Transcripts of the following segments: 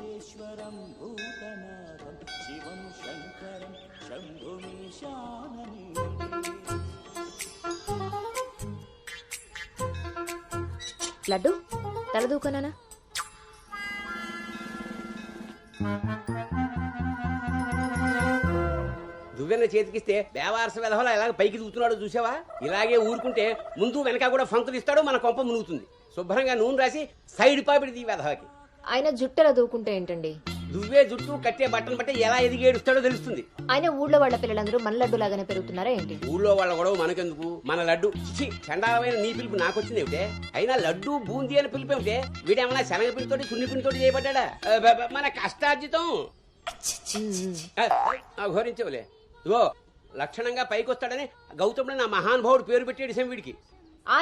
ఈశ్వరం భూతనాథం శివం శంకరం శంభుమీశానని. లడ్డు తలదూకనా? దువ్వెన్న చేతికిస్తే దేవారస వెధవలా ఎలాగ పైకి దూకుతున్నాడో చూసావా? ఇలాగే ఊరుకుంటే ముందు వెనక కూడా ఫంకులు ఇస్తాడు, మన కొంప మునుగుతుంది. శుభ్రంగా నూనె రాసి సైడ్ పాపిడి వెధవకి. ఆయన జుట్టెలా దూకుంటే ఏంటండి? దువ్వే జుట్టు కట్టే బట్టలు బట్టి ఎలా ఎదిగి ఏడుస్తాడో తెలుస్తుంది. ఆయన ఊళ్ళో వాళ్ళ పిల్లలందరూ మన లడ్డు లాగానే పెరుగుతున్నారా ఏంటి? ఊళ్ళో వాళ్ళ గొడవ మనకెందుకు? మన లడ్డు చండాలమైన నీ పిలుపు నాకొచ్చింది ఏమిటే? అయినా లడ్డు బూందీ అని పిలుపు ఏమిటే? వీడేమన్నా శనగ పిండితోటి సున్ని పిండితోటి చేయబడ్డా? మన కష్టార్జితం ఘోరించవులే. ఇగో లక్షణంగా పైకొస్తాడని గౌతముడు నా మహానుభావుడు పేరు పెట్టాడు వీడికి.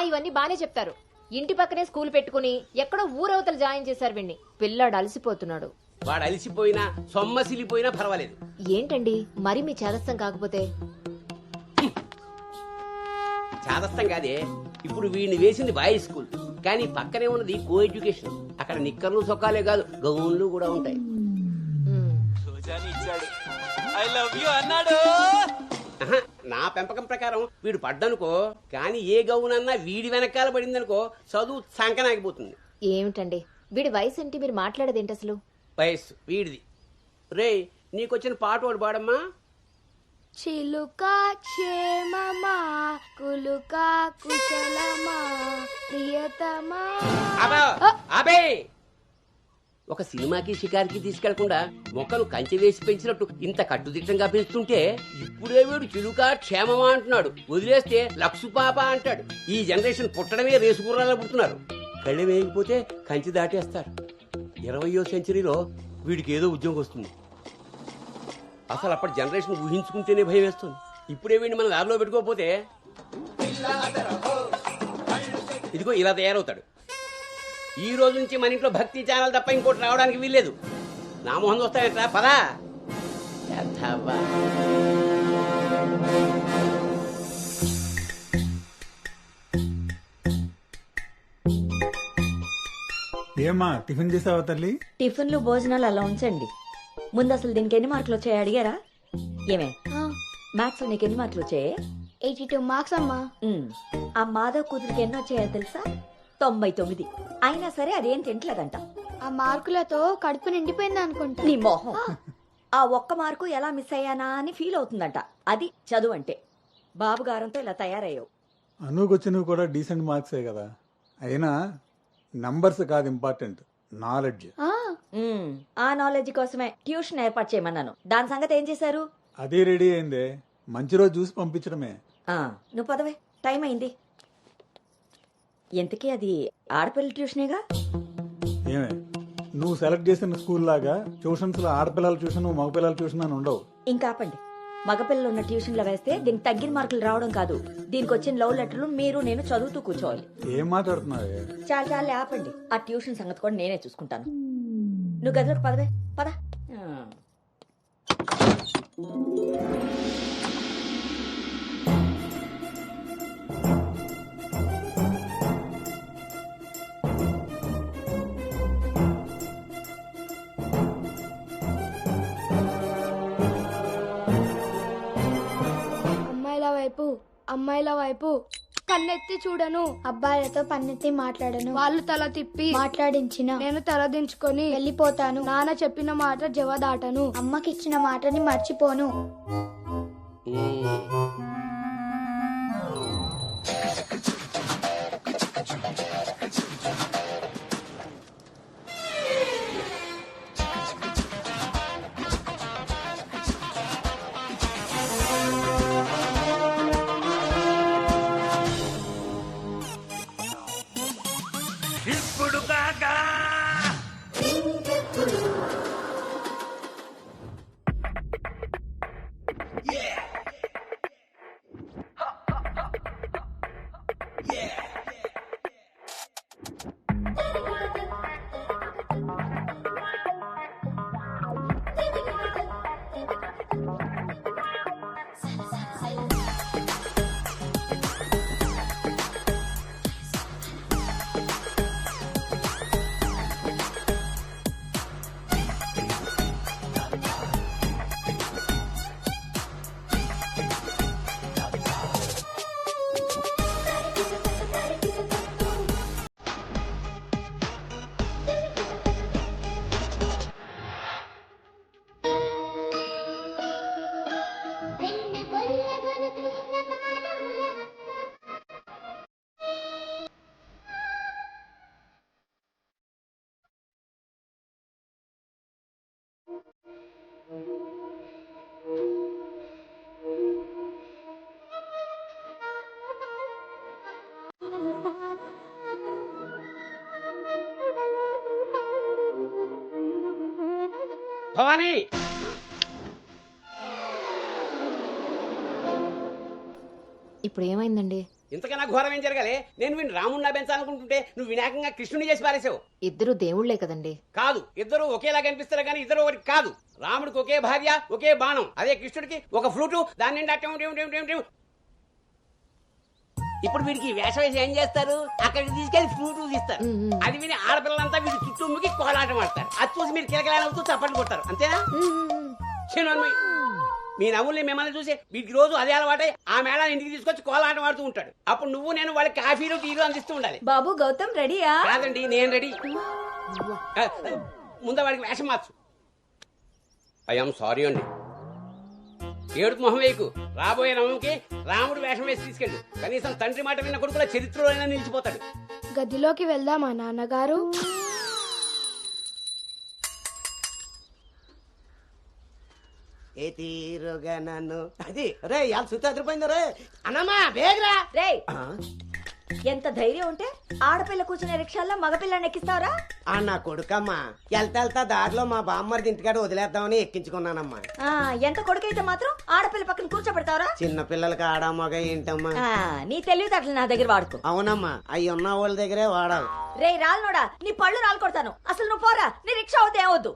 ఇవన్నీ బానే చెప్తారు. ఇంటి పక్కనే స్కూల్ పెట్టుకుని ఎక్కడో ఊరవతలు జాయిన్ చేశారు వీడిని. పిల్లాడు అలసిపోతున్నాడు. వాడు అలిసిపోయినా సొమ్మసిలిపోయినా పర్వాలేదు. ఏంటండి మరి మీ చేదస్తం కాకపోతే? చాదస్తం కాదే. ఇప్పుడు వీడిని వేసింది బాయ్స్ స్కూల్, కానీ పక్కనే ఉన్నది కో ఎడ్యుకేషన్. అక్కడ నిక్కర్లు సొక్కాలే కాదు, గౌన్లు కూడా ఉంటాయి. ఐ లవ్ యు అన్నాడు. నా పెంపకం ప్రకారం వీడు పడ్డనుకో, కానీ ఏ గౌనన్నా వీడి వెనకాల పడిందనుకో చదువు సంకనాగిపోతుంది. ఏమిటండి వీడి వయసు ఏంటి? మీరు మాట్లాడేదేంటి అసలు? వయస్సు వీడిది. రే నీకొచ్చిన పాట ఒకటి పాడమ్మా. చిలుక క్షేమమా కులుక కుశలమా ప్రియతమా. అబే ఒక సినిమాకి షికారికి తీసుకెళ్లకుండా మొక్కలు కంచె వేసి పెంచినట్టు ఇంత కట్టుదిట్టంగా పెంచుతుంటే ఇప్పుడే వీడు చిలుక క్షేమమా అంటున్నాడు. వదిలేస్తే లక్సు పాప అంటాడు. ఈ జనరేషన్ పుట్టడమే రేసుగుర్రాలా పుడుతున్నారు. కళ్ళె వేయకపోతే కంచె దాటేస్తారు. 20వ సెంచరీలో వీడికి ఏదో ఉద్యోగం వస్తుంది. అసలు అప్పటి జనరేషన్ ఊహించుకుంటేనే భయం వేస్తుంది. ఇప్పుడే వీడిని మన దారిలో పెట్టుకోకపోతే ఇదిగో ఇలా తయారవుతాడు. ఈ రోజు నుంచి మన ఇంట్లో భక్తి ఛానల్ తప్ప ఇంకోటి రావడానికి వీల్లేదు. నా మొహం వస్తాయంట పదా. ఏమా టిఫిన్ చేసావా తల్లి? టిఫిన్లు భోజనాలు అలా ఉంచండి. ముందు అసలు దీనికి ఎన్ని మార్కులు వచ్చాయి అడిగారా? ఏమే మ్యాథ్స్ లో నీకు ఎన్ని మార్కులు వచ్చాయి? 82 మార్క్స్ అమ్మా. ఆ మాధవ్ కూతురికి ఎన్ని వచ్చాయో తెలుసా? 99. అయినా సరే అదేం తింటలేదంట. ఆ మార్కులతో కడుపు నిండిపోయింది అనుకుంటా. నీ మొహం. ఆ ఒక్క మార్కు ఎలా మిస్ అయ్యానా అని ఫీల్ అవుతుందంట. అది చదువు అంటే. బాబు గారంతో ఇలా తయారయ్యావు. అనుకొచ్చినవి కూడా డీసెంట్ మార్క్సే కదా. అయినా నంబర్స్ కాదు ఇంపార్టెంట్, నాలెడ్జ్. ఆ నాలెడ్జ్ కోసమే ట్యూషన్ ఏర్పాటు చేయమన్నాను. దాని సంగతి ఏం చేశారు? అది రెడీ అయిందే, మంచి రోజు చూసి పంపించడమే. నువ్వు పదవే, టైం అయింది. ఎంతకీ అది ఆడపిల్లల ట్యూషనేగా? ఏమే నువ్వు సెలెక్ట్ చేసిన స్కూల్ లాగా ట్యూషన్స్ లో ఆడపిల్లల ట్యూషన్ మగపిల్లల ట్యూషన్ అని ఉండవు. ఇంకా ఆపండి. మగపిల్లలు ఉన్న ట్యూషన్లో వేస్తే దీనికి తగ్గిన మార్కులు రావడం కాదు, దీనికి వచ్చిన లవ్ లెటర్లు మీరు నేను చదువుతూ కూర్చోవాలి. ఏం మాట్లాడుతున్నావే? చాలా ఆపండి. ఆ ట్యూషన్ సంగతి కూడా నేనే చూసుకుంటాను. నువ్వు గదిలోకి పదవే, పద. అమ్మాయిల వైపు కన్నెత్తి చూడను, అబ్బాయిలతో పన్నెత్తి మాట్లాడను, వాళ్ళు తల తిప్పి మాట్లాడించిన నేను తలదించుకొని వెళ్ళిపోతాను, నాన్న చెప్పిన మాట జవదాటను, అమ్మకిచ్చిన మాటని మర్చిపోను. ఇప్పుడు కాగా భవానీ ఇప్పుడు ఏమైందండి? ఇంతకన్నా ఘోరం ఏం జరగాలి? నేను వీడిని రాముడిని పెంచాలనుకుంటుంటే నువ్వు వినాయకంగా కృష్ణుని చేసి పారేసావు. ఇద్దరు దేవుళ్లే కదండి. కాదు, ఇద్దరు ఒకేలా కనిపిస్తారు కానీ ఇద్దరు ఒకటి కాదు. రాముడికి ఒకే భార్య, ఒకే బాణం. అదే కృష్ణుడికి ఒక ఫ్లూటు, దాని నిండా టెం టెం టెం టెం టెం. ఇప్పుడు వీడికి వేషం వేసి ఏం చేస్తారు? అక్కడికి తీసుకెళ్లి ఫ్లూటు తీస్తారు. అది విని ఆడపిల్లలంతా వీడి చుట్టూ ముగి కోలాటం ఆడతారు. అది చూసి మీరు కిలకలాడుతూ చప్పట్లు కొడతారు. అంతేనా? చిన్నమ్మాయి, మీ నవ్వుల్ని మిమ్మల్ని చూసి వీడికి రోజు అదే అలవాటై ఆ మేళాన్ని ఇంటికి తీసుకొచ్చి కోలాటం ఆడుతూ ఉంటాడు. అప్పుడు నువ్వు నేను వాళ్ళకి కాఫీలు టీలు అందిస్తూ ఉండాలి. బాబు గౌతమ్ రెడీయా? కాదండి, నేను రెడీ. ముందు వాడికి వేషం మార్చు. ఐఎమ్ సారీ అండి. ఏడుపు మొహం వేయకు. రాబోయే నవంకి రాముడు వేషం వేసి తీసుకెళ్ళు. కనీసం తండ్రి మాట విన్న కొడుకుల చరిత్రలో అయినా నిలిచిపోతాడు. గదిలోకి వెళ్దామా నాన్నగారు? ఏ తీరుగా నన్ను అది రే ఇవాళ సుత్తి అదిరిపోయింది రే అన్నమ్మా బేగరా రే, ఎంత ధైర్యం ఉంటే ఆడపిల్ల కూర్చునే రిక్షాల్లో మగపిల్లని ఎక్కిస్తావరా? నా కొడుకమ్మా వెళ్తా దారిలో మా బామ్మర్ది ఇంటికాడ వదిలేద్దామని ఎక్కించుకున్నానమ్మా. ఎంత కొడుకైతే మాత్రం ఆడపిల్ల పక్కన కూర్చోబెడతావరా? చిన్న పిల్లలకి ఆడా మగ ఏంటమ్మా? నీ తెలివితేటలు నా దగ్గర వాడుకో. అవునమ్మా, అవి ఉన్న వాళ్ళ దగ్గరే వాడాలి. రే రాలనోడా, నీ పళ్ళు రాలు కొడతాను. అసలు నువ్వు పోరా, నీ రిక్షా అవుతే ఏమవుద్దు.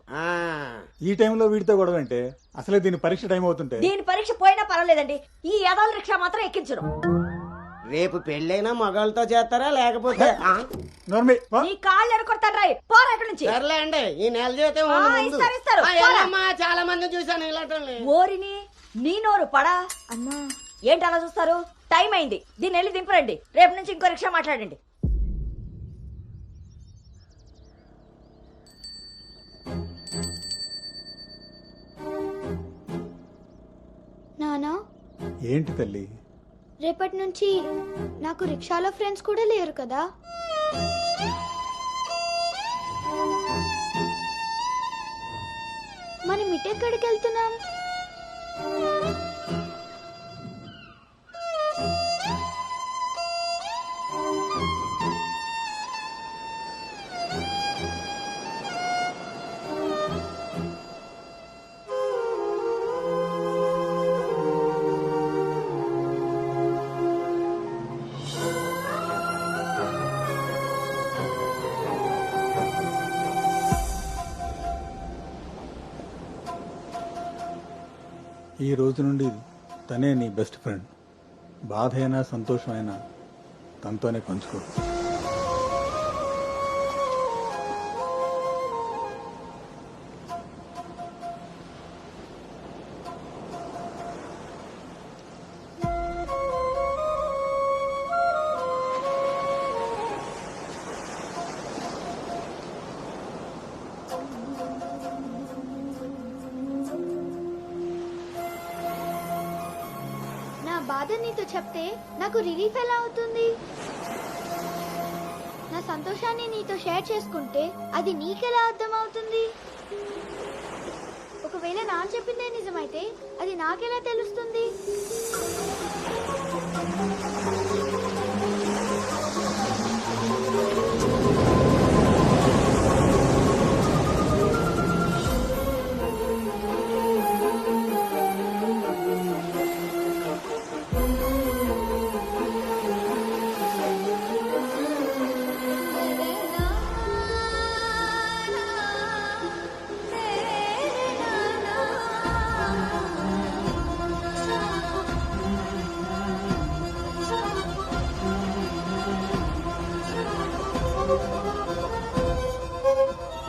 ఈ టైంలో వీడితో గొడవ అంటే అసలే దీని పరీక్ష టైం అవుతుంటే. దీని పరీక్ష పోయినా పర్వాలేదండి, ఈ యదాల రిక్షా మాత్రం ఎక్కించరు. రేపు పెళ్ళైనా మగాళ్ళతో చేస్తారా లేకపోతే నీ కాళ్ళు ఎరకొడతాను రాయి, పోరా ఇక్కడి నుంచి. సర్లే అండి, ఈ నెల జీతం ఇస్తారు. చాలా మంది చూసాను ఇలాంటి. ఓరిని నీ నోరు పడా. అమ్మా ఏంటి అలా చూస్తారు? టైం అయింది, దీన్ని వెళ్ళి దింపరండి. రేపు నుంచి ఇంకో రిక్షా మాట్లాడండి. నానా, ఏంటి తల్లి? రేపటి నుంచి నాకు రిక్షాలో ఫ్రెండ్స్ కూడా లేరు కదా? మనం ఇటెక్కడికి వెళ్తున్నాం? ఈ రోజు నుండి తనే నీ బెస్ట్ ఫ్రెండ్. బాధ అయినా సంతోషమైనా తనతోనే పంచుకో. బాధ నీతో చెప్తే నాకు రిలీఫ్ ఎలా అవుతుంది? నా సంతోషాన్ని నీతో షేర్ చేసుకుంటే అది నీకెలా అర్థం అవుతుంది? ఒకవేళ నా చెప్పిందే నిజమైతే అది నాకెలా తెలుస్తుంది?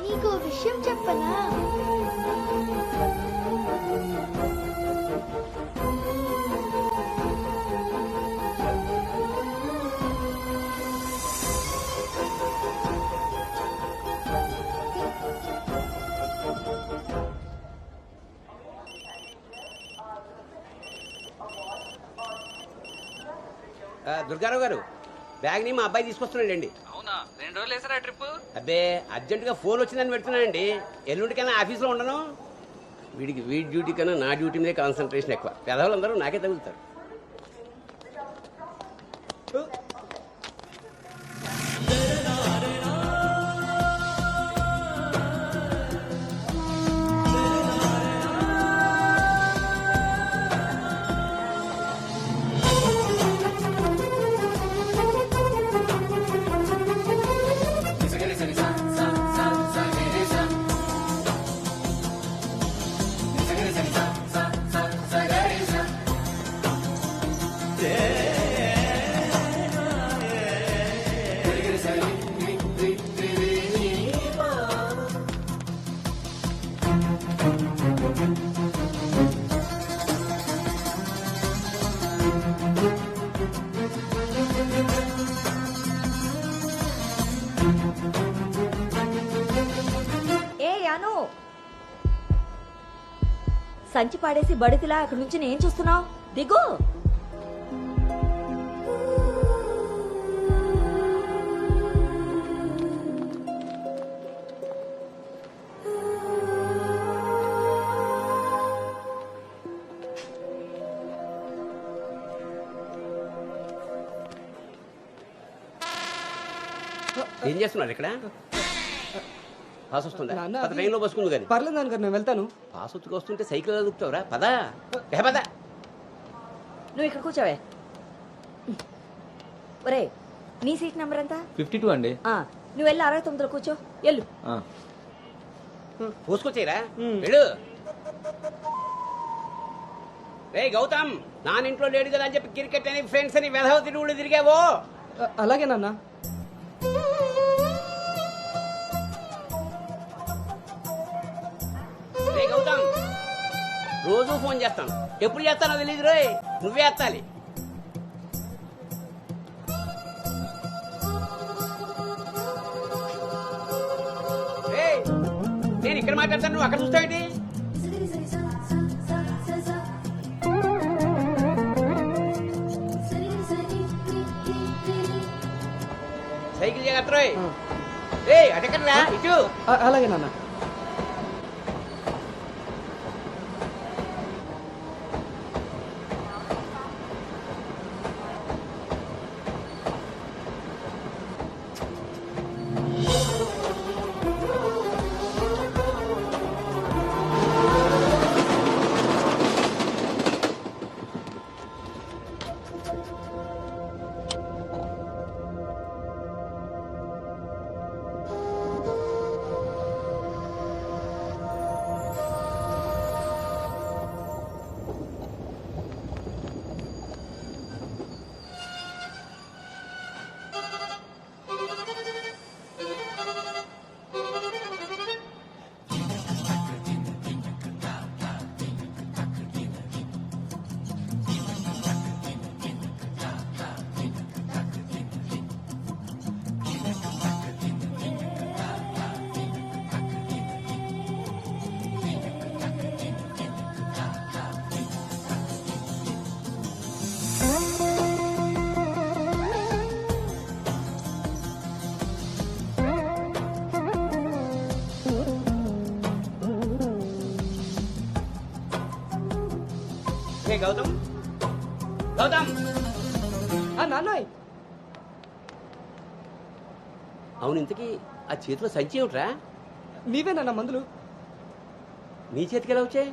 నీకు విషయం చెప్పనా? దుర్గారావు గారు, బ్యాగ్ ని మా అబ్బాయి తీసుకొస్తున్నాడండి. అవునా? 2 రోజులు వేసారా ట్రిప్? అబ్బే, అర్జెంట్ గా ఫోన్ వచ్చిందని పెడుతున్నానండి. ఎల్లుండికైనా ఆఫీస్ లో ఉండను. వీడికి వీడి డ్యూటీ కన్నా నా డ్యూటీ మీద కాన్సన్ట్రేషన్ ఎక్కువ. పెదవులందరూ నాకే తగులుతారు. ఏ యాను, సంచి పాడేసి బడితిలా అక్కడి నుంచి నేను చూస్తున్నావు, దిగు. ఏం చేస్తున్నారు ఇక్కడ? పాస్ వస్తుందా? నాన్న, అది- ట్రైన్లో బస్సుకుంది కానీ పర్లేదు నాన్నగారు నేను వెళ్తాను. పాస్ వచ్చుకు వస్తుంటే సైకిల్ దొక్కుతావురా? పదా పదా. నువ్వు ఇక్కడ కూర్చోవే. ఒరే, నీ సీట్ నెంబర్ ఎంత? 52 అండి. నువ్వు వెళ్ళి 69లో కూర్చో, వెళ్ళు. పోసుకొచ్చేరా వెళ్ళు. రే గౌతమ్, నానింట్లో లేడు కదా అని చెప్పి క్రికెట్ అని ఫ్రెండ్స్ అని వెధవ తిరుగుడు తిరిగావో. అలాగే నాన్న. రే గౌతమ్, రోజు ఫోన్ చేస్తాను, ఎప్పుడు చేస్తానో తెలియదు రోయ్, నువ్వే ఎత్తాలి. రేయ్, నేను ఇక్కడ మాట్లాడతాను, నువ్వు అక్కడ చూస్తావేంటి? సైకిల్ జాగ్రత్త రోయ్. రేయ్ అటెక్కడరా, ఇటు. అలాగే నాన్న. రే గౌతమ్, గౌతమ్. నాన్నయ్, అవును, ఇంతకీ ఆ చేతిలో సంచి ఏమిట్రా? నీవే నాన్న మందులు. నీ చేతికి ఎలా వచ్చాయి?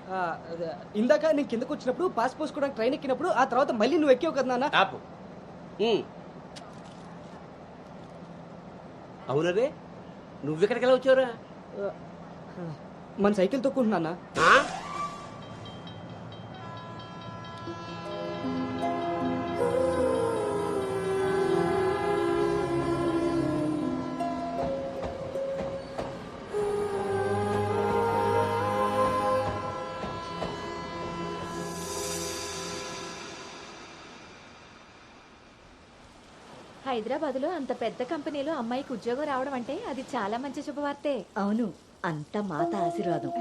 ఇందాక నేను కిందకు వచ్చినప్పుడు పాస్ పోసుకోవడానికి ట్రైన్ ఎక్కినప్పుడు, ఆ తర్వాత మళ్ళీ నువ్వు ఎక్కావు కదా నాన్న. ఆపు. అవునరే, నువ్వెక్కడికి ఎలా వచ్చావురా? మన సైకిల్ తొక్కుంటున్నా. ఆ? హైదరాబాద్లో అంత పెద్ద కంపెనీలో అమ్మాయికి ఉద్యోగం రావడం అంటే అది చాలా మంచి శుభవార్తే. అవును, అంత మాత ఆశీర్వాదం.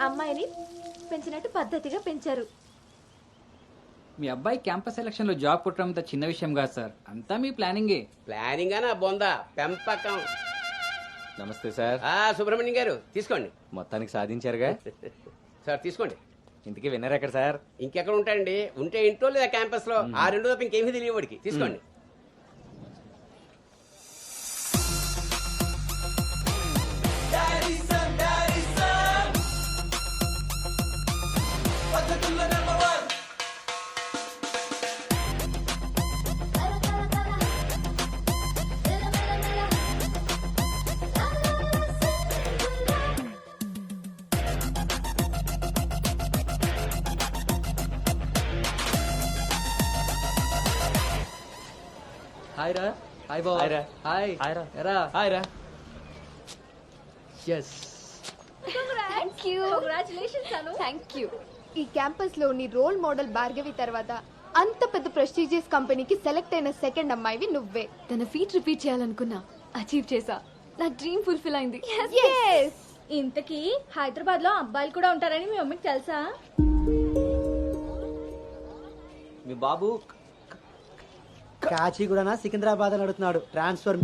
అమ్మాయిని పెంచినట్టు పద్ధతిగా పెంచారు. మీ అబ్బాయి క్యాంపస్ సెలక్షన్ లో జాబ్ కొట్టడం అంత చిన్న విషయం కాదు సార్, అంతా మీ ప్లానింగే. ప్లానింగ్ అనా బొందా పెంపకం. నమస్తే సార్. సుబ్రహ్మణ్యం గారు తీసుకోండి. మొత్తానికి సాధించారుగా. సార్ తీసుకోండి. ఇంతకీ విన్నర్ ఎక్కడ సార్? ఇంకెక్కడ ఉంటాయండి, ఉంటే ఇంట్లో లేదా క్యాంపస్ లో. ఆ రెండు తప్ప ఇంకేమీ తెలియవాడికి. తీసుకోండి. హాయ్ రా. హాయ్ బాబు. హాయ్ రా. హాయ్. హాయ్ రా. ఎరా. హాయ్ రా. Yes. You congratulations Anu. Thank you. ఈ క్యాంపస్ లో నీ రోల్ మోడల్ భార్గవి తర్వాత అంత పెద్ద ప్రెస్టీజియస్ కంపెనీకి సెలెక్ట్ అయిన సెకండ్ అమ్మాయివి నువ్వే. తన ఫీట్ రిపీట్ చేయాలనుకున్నా, అచీవ్ చేసా. నా డ్రీమ్ ఫుల్ఫిల్ అయింది. ఇంతకీ హైదరాబాద్ లో అబ్బాయిలు కూడా ఉంటారని మీ మమ్మీకి తెలుసా? మీ బాబు కాచిగూడనా సికింద్రాబాద్ అని అడుగుతున్నాడు. ట్రాన్స్ఫర్.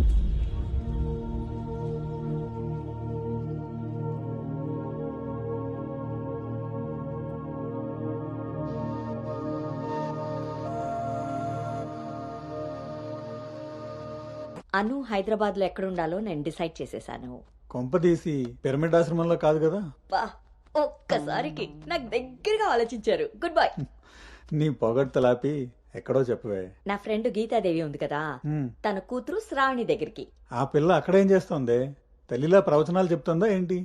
అను హైదరాబాద్ లో ఎక్కడుండాలో నేను డిసైడ్ చేసేసాను. కొంపదీసి పిరమిడ్ ఆశ్రమంలో కాదు కదా? బా, ఒక్కసారికి నాకు దగ్గరగా ఆలోచించారు. Good bye. నీ పొగడ్తలాపి ఎక్కడో చెప్పవే. నా ఫ్రెండ్ గీతాదేవి ఉంది కదా, హ్మ్. తన కూతురు శ్రావణి దగ్గరికి. ఆ పిల్ల అక్కడేం చేస్తోంది? తల్లిలా ప్రవచనాలు చెప్తుందా ఏంటి?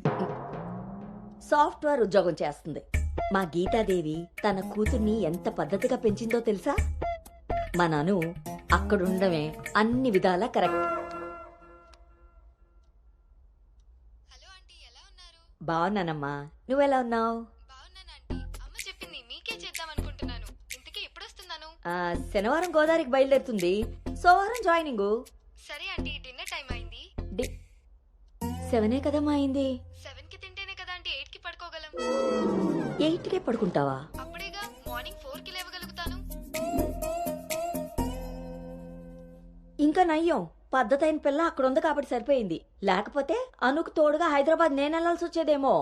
సాఫ్ట్వేర్ ఉద్యోగం చేస్తుంది. మా గీతాదేవి తన కూతుర్ని ఎంత పద్ధతిగా పెంచిందో తెలుసా? మా నాను అక్కడుండమే అన్ని విధాలా కరెక్ట్. హలో ఆంటీ, ఎలా ఉన్నారు? బాగున్నానమ్మా, నువ్వెలా ఉన్నావు? బాగున్నాను ఆంటీ. అమ్మ చెప్పింది మీకే చేద్దాం అనుకుంటున్నాను. ఇంతకీ ఎప్పుడు వస్తున్నాను? శనివారం గోదావరికి బయలుదేరుతుంది, సోమవారం జాయినింగ్. సరే ఆంటీ, డిన్నర్ టైం అయింది. 7 కదమ్మా అయింది. 7 కి తింటేనే కదా ఆంటీ 8 కి పడుకోగలం. 8కే పడుకుంటావా? అప్పుడేగా మార్నింగ్ 4 కి లేవగలుగుతాను. ఇంకా నయ్యం, పద్ధతైన పిల్ల అక్కడ ఉంది కాబట్టి సరిపోయింది. లేకపోతే అనుకు తోడుగా హైదరాబాద్ నేను వెళ్లాల్సి వచ్చేదేమో.